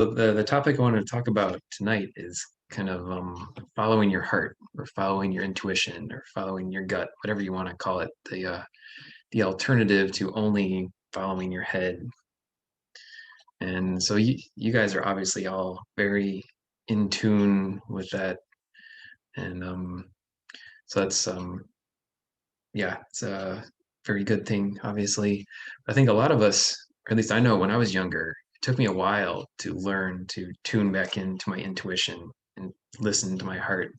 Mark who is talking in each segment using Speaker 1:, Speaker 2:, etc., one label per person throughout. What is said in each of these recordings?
Speaker 1: The topic I wanted to talk about tonight is kind of following your heart or following your intuition or following your gut, whatever you want to call it. The alternative to only following your head. And so you guys are obviously all very in tune with that, and so that's yeah, it's a very good thing. Obviously, I think a lot of us, or at least I know when I was younger, it took me a while to learn to tune back into my intuition and listen to my heart.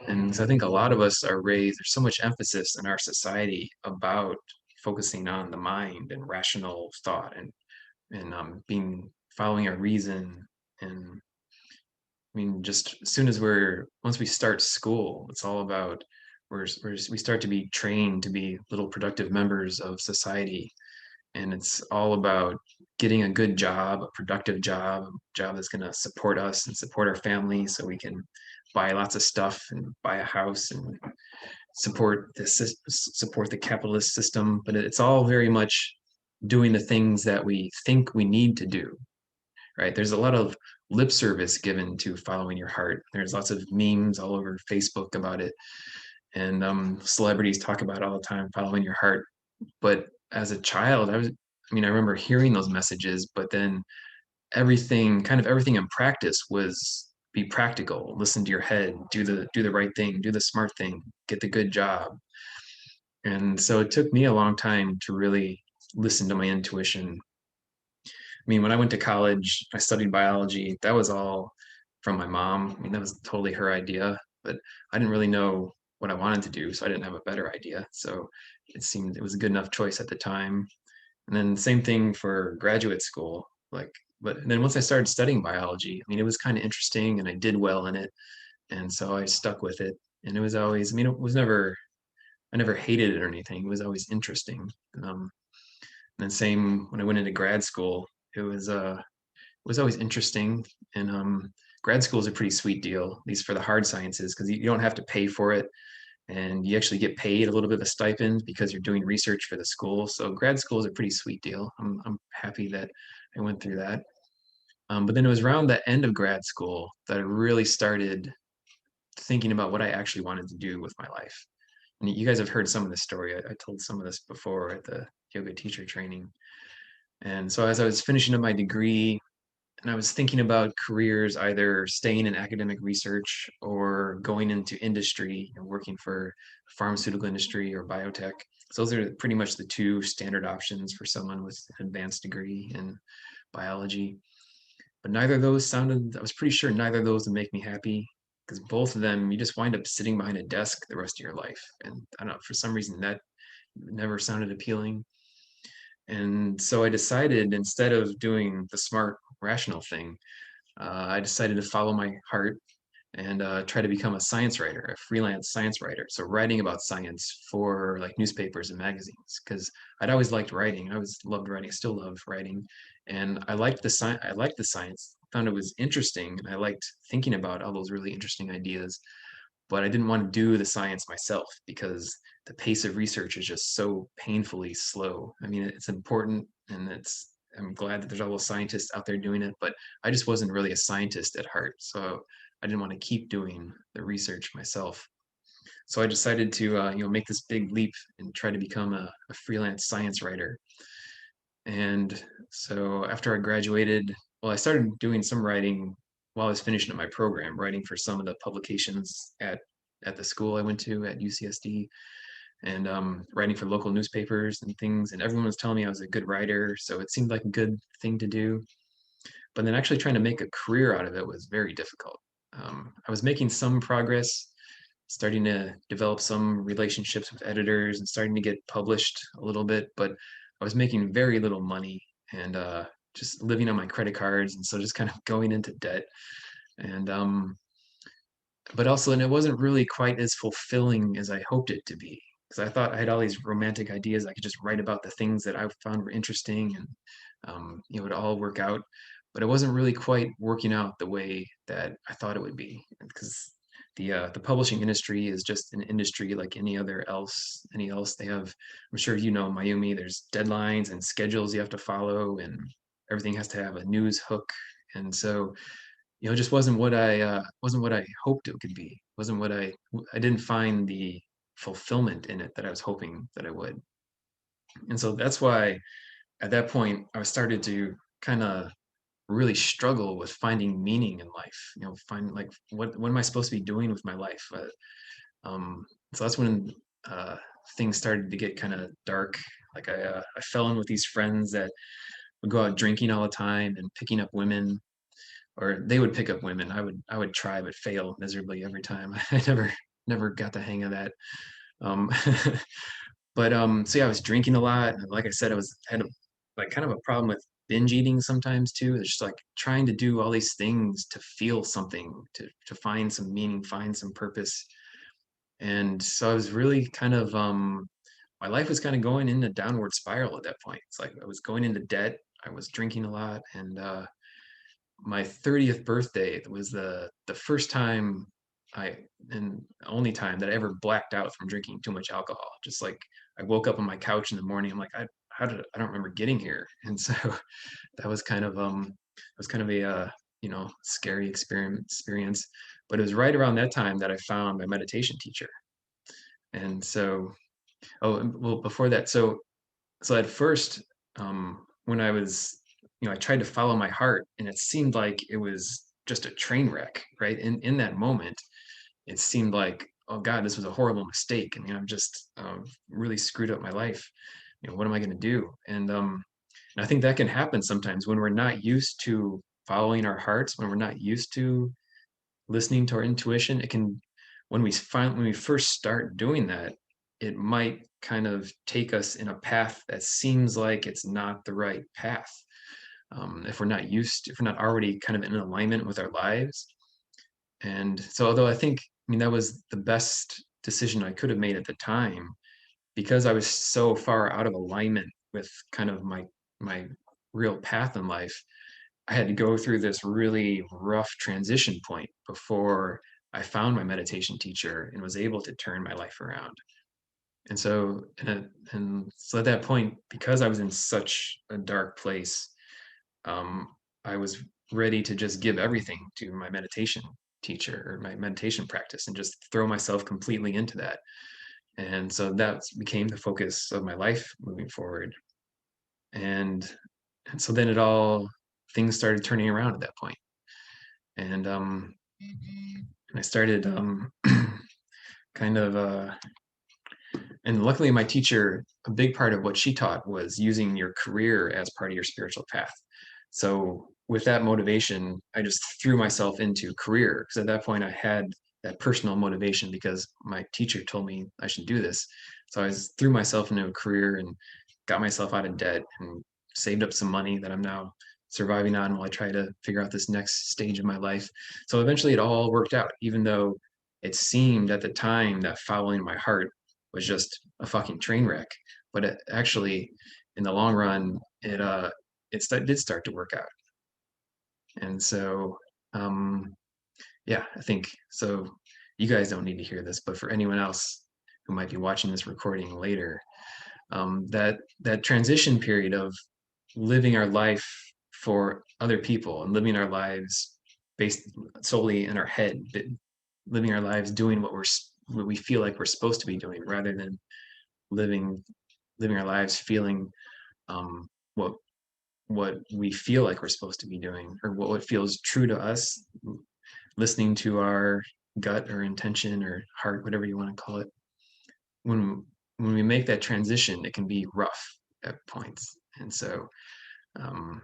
Speaker 1: And so I think a lot of us are raised, there's so much emphasis in our society about focusing on the mind and rational thought and being following our reason. And I mean, just as soon as once we start school, it's all about we start to be trained to be little productive members of society. And it's all about getting a good job, a productive job, a job that's going to support us and support our family so we can buy lots of stuff and buy a house and support the capitalist system. But it's all very much doing the things that we think we need to do, right? There's a lot of lip service given to following your heart. There's lots of memes all over Facebook about it, and celebrities talk about it all the time, following your heart. But as a child, I remember hearing those messages, but then everything in practice was be practical, listen to your head, do the right thing, do the smart thing, get the good job. And so it took me a long time to really listen to my intuition. I mean, when I went to college, I studied biology. That was all from my mom. I mean, that was totally her idea, but I didn't really know what I wanted to do, so I didn't have a better idea. So it seemed it was a good enough choice at the time. And then same thing for graduate school. But then once I started studying biology, I mean, it was kind of interesting and I did well in it. And so I stuck with it. And it was always, I mean, I never hated it or anything. It was always interesting. And then same when I went into grad school, it was always interesting. And grad school is a pretty sweet deal, at least for the hard sciences, because you don't have to pay for it, and you actually get paid a little bit of a stipend because you're doing research for the school. So grad school is a pretty sweet deal. I'm happy that I went through that. But then it was around the end of grad school that I really started thinking about what I actually wanted to do with my life. And you guys have heard some of this story. I told some of this before at the yoga teacher training. And so as I was finishing up my degree and I was thinking about careers, either staying in academic research or going into industry and working for pharmaceutical industry or biotech. So those are pretty much the two standard options for someone with an advanced degree in biology. But neither of those I was pretty sure neither of those would make me happy because both of them, you just wind up sitting behind a desk the rest of your life. And I don't know, for some reason that never sounded appealing. And so I decided instead of doing the smart, rational thing, I decided to follow my heart and try to become a science writer, a freelance science writer. So writing about science for like newspapers and magazines, because I'd always liked writing. I always loved writing, still love writing, and I liked the science. I liked the science. Found it was interesting, and I liked thinking about all those really interesting ideas. But I didn't want to do the science myself because the pace of research is just so painfully slow. I mean, it's important, and I'm glad that there's all those scientists out there doing it, but I just wasn't really a scientist at heart. So I didn't want to keep doing the research myself. So I decided to, make this big leap and try to become a freelance science writer. And so after I graduated, well, I started doing some writing while I was finishing up my program, writing for some of the publications at the school I went to at UCSD, and writing for local newspapers and things. And everyone was telling me I was a good writer, so it seemed like a good thing to do. But then actually trying to make a career out of it was very difficult. I was making some progress, starting to develop some relationships with editors and starting to get published a little bit, but I was making very little money and just living on my credit cards. And so just kind of going into debt. And but also, and it wasn't really quite as fulfilling as I hoped it to be. Because I thought I had all these romantic ideas. I could just write about the things that I found were interesting and it would all work out. But it wasn't really quite working out the way that I thought it would be. Because the publishing industry is just an industry like any else. They have, I'm sure you know, Mayumi, there's deadlines and schedules you have to follow, and everything has to have a news hook. And so, it just wasn't what I hoped it could be. Wasn't what I didn't find the fulfillment in it that I was hoping that I would. And so that's why at that point I started to kind of really struggle with finding meaning in life. Find like what am I supposed to be doing with my life? So that's when uh, things started to get kind of dark. Like I fell in with these friends that would go out drinking all the time and picking up women, or they would pick up women. I would try but fail miserably every time. I never got the hang of that. Um, so yeah, I was drinking a lot. And like I said, had like kind of a problem with binge eating sometimes too. It's just like trying to do all these things to feel something, to find some meaning, find some purpose. And so I was really kind of my life was kind of going in a downward spiral at that point. It's like I was going into debt. I was drinking a lot, and my 30th birthday was the first time I and only time that I ever blacked out from drinking too much alcohol. Just like I woke up on my couch in the morning, I'm like, I don't remember getting here. And so that was kind of a scary experience. But it was right around that time that I found my meditation teacher. And so, well, before that, so at first, when I was, I tried to follow my heart, and it seemed like it was just a train wreck, right? In that moment, it seemed like, oh God, this was a horrible mistake. I mean, I've just really screwed up my life. What am I going to do? And I think that can happen sometimes when we're not used to following our hearts, when we're not used to listening to our intuition. It can, when we first start doing that, it might kind of take us in a path that seems like it's not the right path. If we're not already kind of in alignment with our lives. And so, although I mean, that was the best decision I could have made at the time, because I was so far out of alignment with kind of my real path in life. I had to go through this really rough transition point before I found my meditation teacher and was able to turn my life around. And so at that point, because I was in such a dark place, I was ready to just give everything to my meditation teacher or my meditation practice and just throw myself completely into that. And so that became the focus of my life moving forward. And and so then it all things started turning around at that point. And I started kind of and luckily my teacher, a big part of what she taught was using your career as part of your spiritual path. So with that motivation, I just threw myself into career, because at that point I had that personal motivation because my teacher told me I should do this. So threw myself into a career and got myself out of debt and saved up some money that I'm now surviving on while I try to figure out this next stage of my life. So eventually it all worked out, even though it seemed at the time that following my heart was just a fucking train wreck. But actually, in the long run, did start to work out. And so, um, yeah, I think so. You guys don't need to hear this, but for anyone else who might be watching this recording later, that transition period of living our life for other people and living our lives based solely in our head, living our lives doing what we feel like we're supposed to be doing, rather than living living our lives feeling um, what what we feel like we're supposed to be doing, or what feels true to us, listening to our gut or intention or heart, whatever you want to call it. When when we make that transition, it can be rough at points. And so um,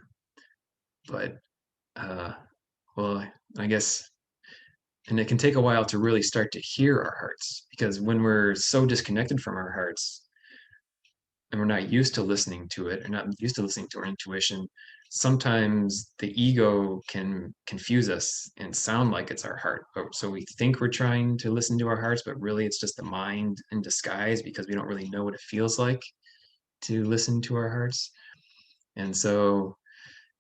Speaker 1: but uh, well, I guess, and it can take a while to really start to hear our hearts, because when we're so disconnected from our hearts and we're not used to listening to it, or not used to listening to our intuition, sometimes the ego can confuse us and sound like it's our heart. So we think we're trying to listen to our hearts, but really it's just the mind in disguise, because we don't really know what it feels like to listen to our hearts. And so,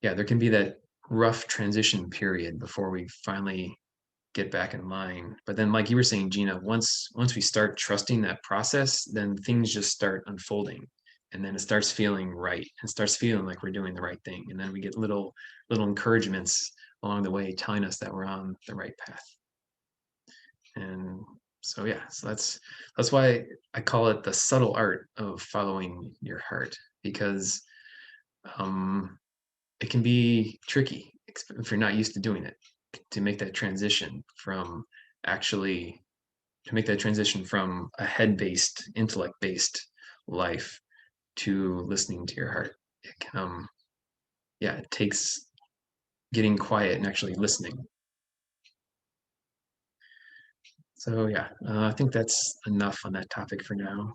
Speaker 1: yeah, there can be that rough transition period before we finally get back in line. But then, like you were saying, Gina, once we start trusting that process, then things just start unfolding. and then it starts feeling right and starts feeling like we're doing the right thing, and then we get little encouragements along the way telling us that we're on the right path. And so yeah, so that's why I call it the subtle art of following your heart, because um it can be tricky if you're not used to doing it, to make that transition from actually to make that transition from a head-based, intellect-based life to listening to your heart. It can, yeah, it takes getting quiet and actually listening. So yeah, I think that's enough on that topic for now.